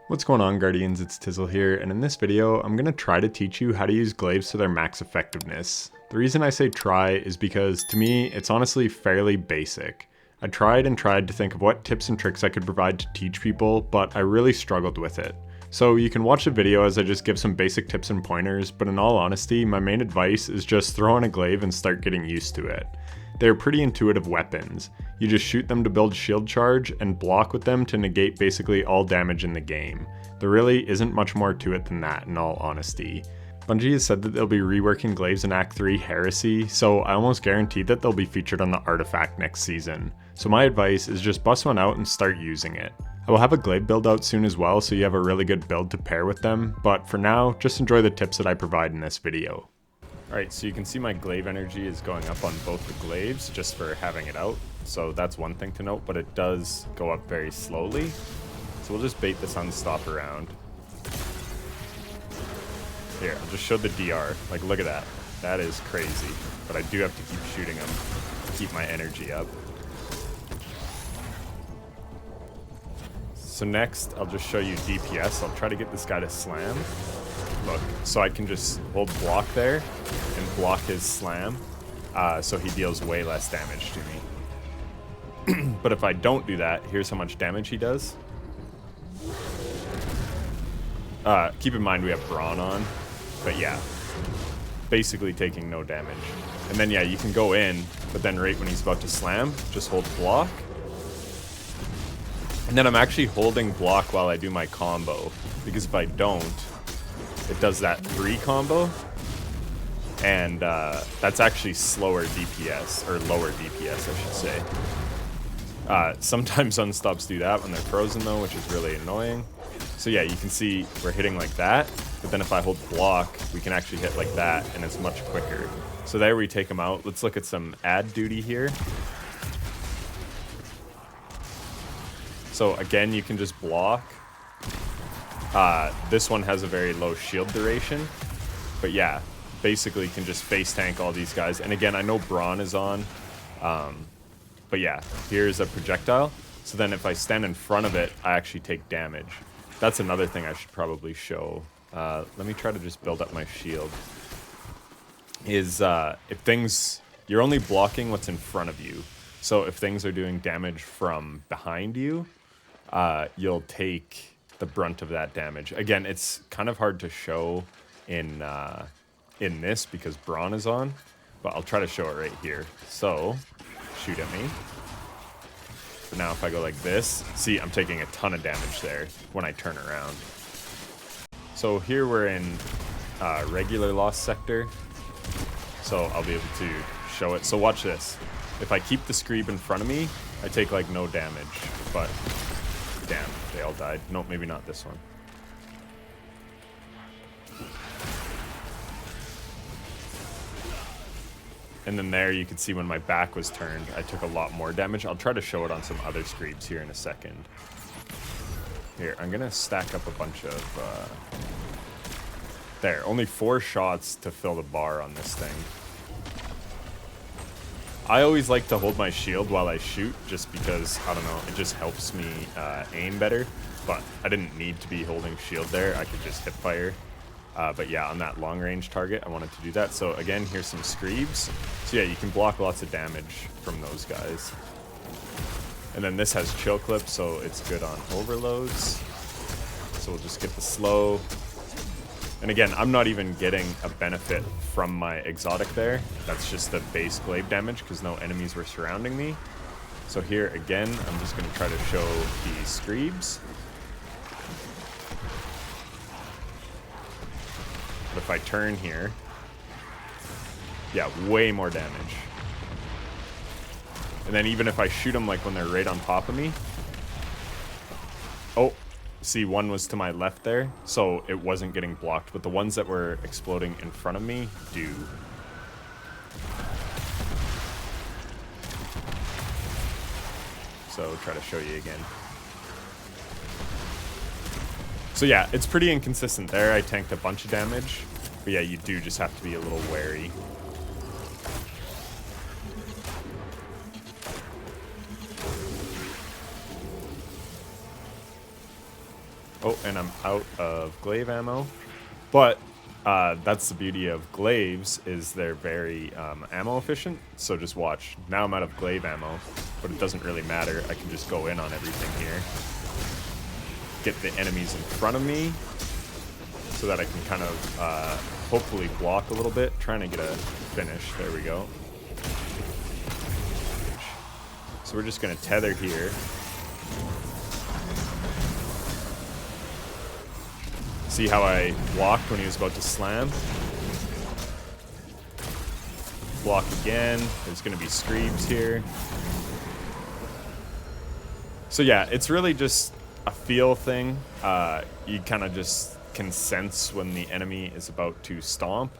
What's going on, Guardians? It's Tizzle here, and in this video, I'm going to try to teach you how to use glaives to their max effectiveness. The reason I say try is because, to me, it's honestly fairly basic. I tried and tried to think of what tips and tricks I could provide to teach people, but I really struggled with it. So you can watch the video as I just give some basic tips and pointers, but in all honesty, my main advice is just throw on a glaive and start getting used to it. They're pretty intuitive weapons. You just shoot them to build shield charge and block with them to negate basically all damage in the game. There really isn't much more to it than that, in all honesty. Bungie has said that they'll be reworking Glaives in Act 3 Heresy, so I almost guarantee that they'll be featured on the artifact next season. So my advice is just bust one out and start using it. I will have a Glaive build out soon as well, so you have a really good build to pair with them, but for now, just enjoy the tips that I provide in this video. Alright, so you can see my Glaive energy is going up on both the Glaives just for having it out. So that's one thing to note, but it does go up very slowly. So we'll just bait this unstop around. Here, I'll just show the DR. Like, look at that. That is crazy. But I do have to keep shooting them to keep my energy up. So next, I'll just show you DPS. I'll try to get this guy to slam. Look, so I can just hold block there and block his slam, so he deals way less damage to me. But if I don't do that, here's how much damage he does. Keep in mind we have Brawn on, but yeah, basically taking no damage. And then yeah, you can go in, but then right when he's about to slam, just hold block. And then I'm actually holding block while I do my combo, because if I don't, it does that 3 combo, and that's actually slower DPS, or lower DPS, I should say. Sometimes unstops do that when they're frozen though, which is really annoying. So yeah, you can see we're hitting like that, but then if I hold block, we can actually hit like that, and it's much quicker. So there we take them out. Let's look at some add duty here. So again, you can just block. This one has a very low shield duration, but yeah, basically can just face tank all these guys. And again, I know Brawn is on, but yeah, here's a projectile. So then if I stand in front of it, I actually take damage. That's another thing I should probably show. Let me try to just build up my shield. Is if things, you're only blocking what's in front of you. So if things are doing damage from behind you, you'll take the brunt of that damage. Again, it's kind of hard to show in this because Brawn is on, but I'll try to show it right here. So, shoot at me. But now if I go like this, see, I'm taking a ton of damage there when I turn around. So here we're in regular lost sector, so I'll be able to show it. So watch this. If I keep the Screeb in front of me, I take like no damage, but damn, they all died. Nope, maybe not this one. And then there you can see when my back was turned, I took a lot more damage. I'll try to show it on some other Screebs here in a second. Here, I'm gonna stack up a bunch of, there, only 4 shots to fill the bar on this thing. I always like to hold my shield while I shoot, just because, I don't know, it just helps me aim better. But I didn't need to be holding shield there, I could just hip fire. But yeah, on that long range target, I wanted to do that. So again, here's some Screebs. So yeah, you can block lots of damage from those guys. And then this has chill clip, so it's good on overloads. So we'll just get the slow. And again, I'm not even getting a benefit from my exotic there. That's just the base Glaive damage because no enemies were surrounding me. So here again, I'm just going to try to show the Screebs. But if I turn here, yeah, way more damage. And then even if I shoot them like when they're right on top of me. Oh. See, one was to my left there, so it wasn't getting blocked, but the ones that were exploding in front of me do. So try to show you again. So yeah, it's pretty inconsistent there. I tanked a bunch of damage, but yeah, you do just have to be a little wary. Oh, and I'm out of glaive ammo. But that's the beauty of glaives, is they're very ammo efficient. So just watch. Now I'm out of glaive ammo, but it doesn't really matter. I can just go in on everything here. Get the enemies in front of me so that I can kind of hopefully block a little bit. Trying to get a finish. There we go. So we're just going to tether here. See how I blocked when he was about to slam? Block again. There's going to be screams here. So yeah, it's really just a feel thing. You kind of just can sense when the enemy is about to stomp.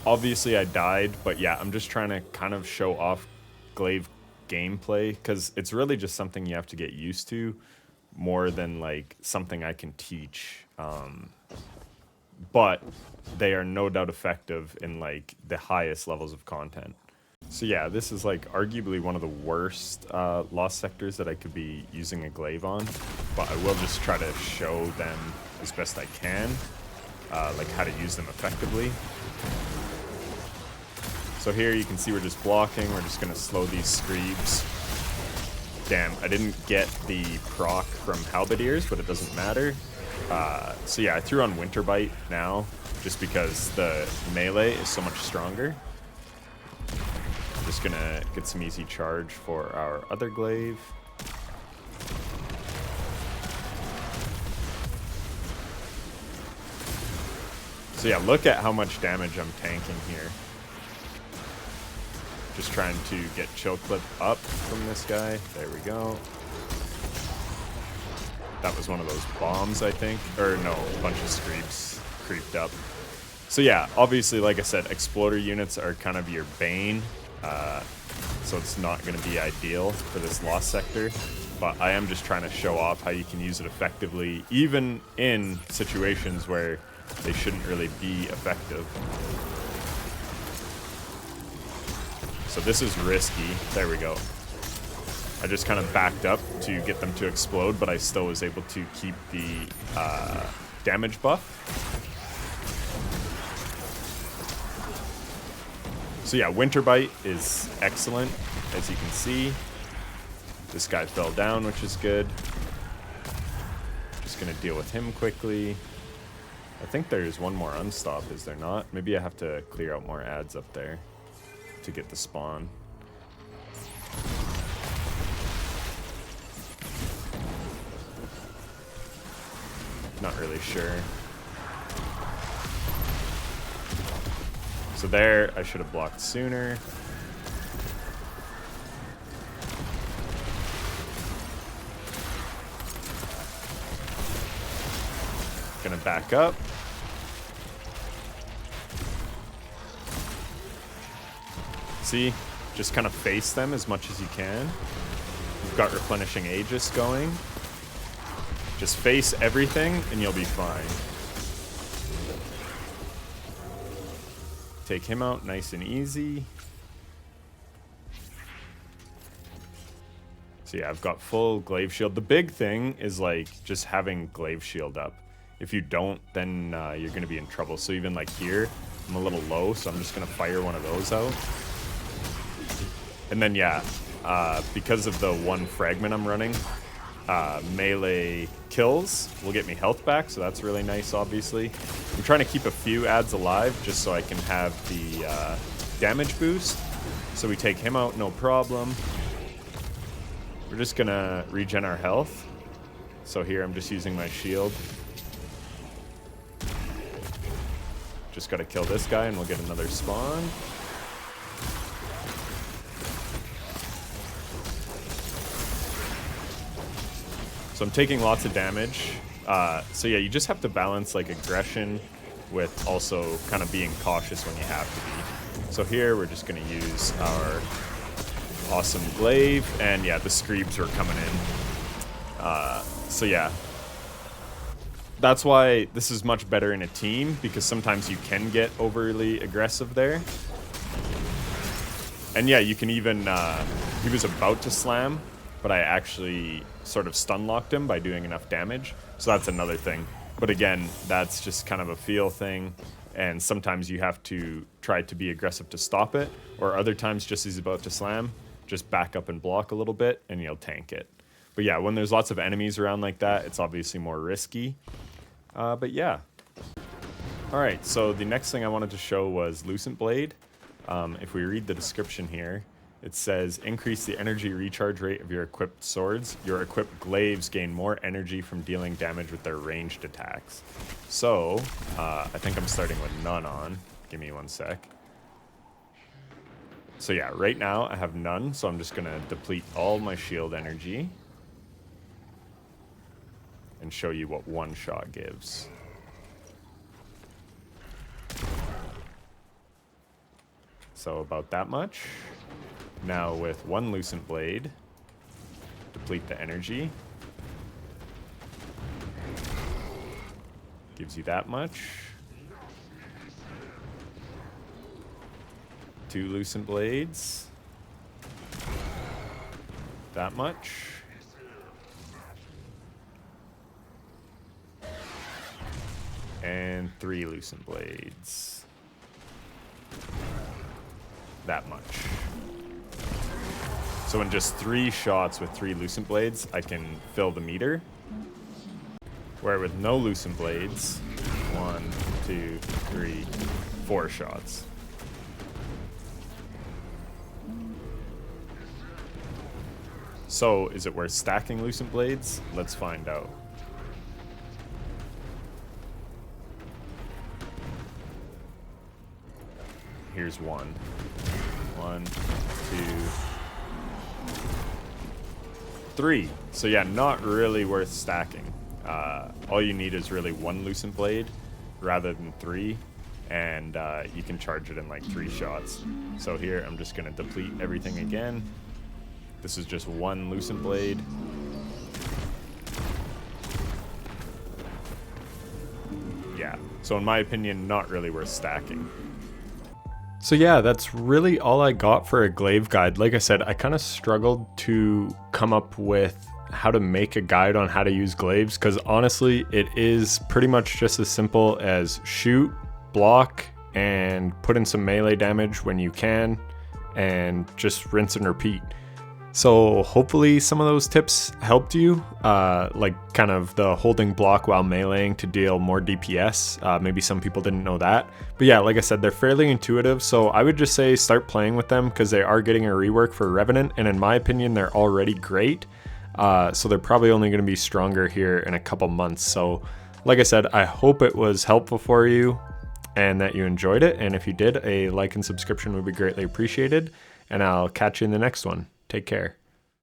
Obviously I died, but yeah, I'm just trying to kind of show off glaive gameplay, because it's really just something you have to get used to more than like something I can teach. But they are no doubt effective in like the highest levels of content. So yeah, this is like arguably one of the worst lost sectors that I could be using a glaive on, but I will just try to show them as best I can, like how to use them effectively. So here you can see we're just blocking. We're just going to slow these screeps. Damn, I didn't get the proc from halberdiers, but it doesn't matter. So yeah, I threw on Winter Bite now, just because the melee is so much stronger. I'm just going to get some easy charge for our other glaive. So yeah, look at how much damage I'm tanking here. Just trying to get chill clip up from this guy. There we go. That was one of those bombs, I think. Or no, a bunch of screeps creeped up. So yeah, obviously, like I said, exploder units are kind of your bane. So it's not going to be ideal for this lost sector. But I am just trying to show off how you can use it effectively, even in situations where they shouldn't really be effective. So this is risky. There we go. I just kind of backed up to get them to explode, but I still was able to keep the damage buff. So yeah, Winter Bite is excellent, as you can see. This guy fell down, which is good. Just gonna deal with him quickly. I think there's one more unstop, is there not? Maybe I have to clear out more ads up there to get the spawn. Not really sure. So there, I should have blocked sooner. Gonna back up. See, just kind of face them as much as you can. You've got replenishing Aegis going. Just face everything and you'll be fine. Take him out nice and easy. So yeah, I've got full glaive shield. The big thing is like just having glaive shield up. If you don't, then you're going to be in trouble. So even like here, I'm a little low, so I'm just going to fire one of those out. And then yeah, because of the one fragment I'm running, melee kills will get me health back, so that's really nice, obviously. I'm trying to keep a few ads alive just so I can have the damage boost. So we take him out, no problem. We're just gonna regen our health. So here I'm just using my shield. Just gotta kill this guy and we'll get another spawn. So I'm taking lots of damage. So yeah, you just have to balance like aggression with also kind of being cautious when you have to be. So here we're just gonna use our awesome glaive, and yeah, the screeps are coming in. So yeah, that's why this is much better in a team, because sometimes you can get overly aggressive there. And yeah, you can even, he was about to slam, but I actually sort of stun locked him by doing enough damage. So that's another thing. But again, that's just kind of a feel thing. And sometimes you have to try to be aggressive to stop it, or other times just as he's about to slam, just back up and block a little bit and you'll tank it. But yeah, when there's lots of enemies around like that, it's obviously more risky. But yeah. Alright, so the next thing I wanted to show was Lucent Blade. If we read the description here, it says, increase the energy recharge rate of your equipped swords. Your equipped glaives gain more energy from dealing damage with their ranged attacks. So, I think I'm starting with none on. Give me one sec. So yeah, right now I have none, so I'm just going to deplete all my shield energy and show you what one shot gives. So about that much. Now with one Lucent Blade, deplete the energy. Gives you that much. 2 Lucent Blades. That much. And 3 Lucent Blades. That much. So in just 3 shots with 3 Lucent Blades, I can fill the meter. Where with no Lucent Blades, 1, 2, 3, 4 shots. So is it worth stacking Lucent Blades? Let's find out. Here's 1. 1, 2, 3. So yeah, not really worth stacking. All you need is really 1 Lucent Blade rather than 3, and you can charge it in like 3 shots. So here I'm just going to deplete everything again. This is just 1 Lucent Blade. Yeah, so in my opinion, not really worth stacking. So yeah, that's really all I got for a glaive guide. Like I said, I kind of struggled to come up with how to make a guide on how to use glaives, because honestly, it is pretty much just as simple as shoot, block, and put in some melee damage when you can, and just rinse and repeat. So hopefully some of those tips helped you, like kind of the holding block while meleeing to deal more DPS. Maybe some people didn't know that. But yeah, like I said, they're fairly intuitive. So I would just say start playing with them because they are getting a rework for Revenant. And in my opinion, they're already great. So they're probably only going to be stronger here in a couple months. So like I said, I hope it was helpful for you and that you enjoyed it. And if you did, a like and subscription would be greatly appreciated. And I'll catch you in the next one. Take care.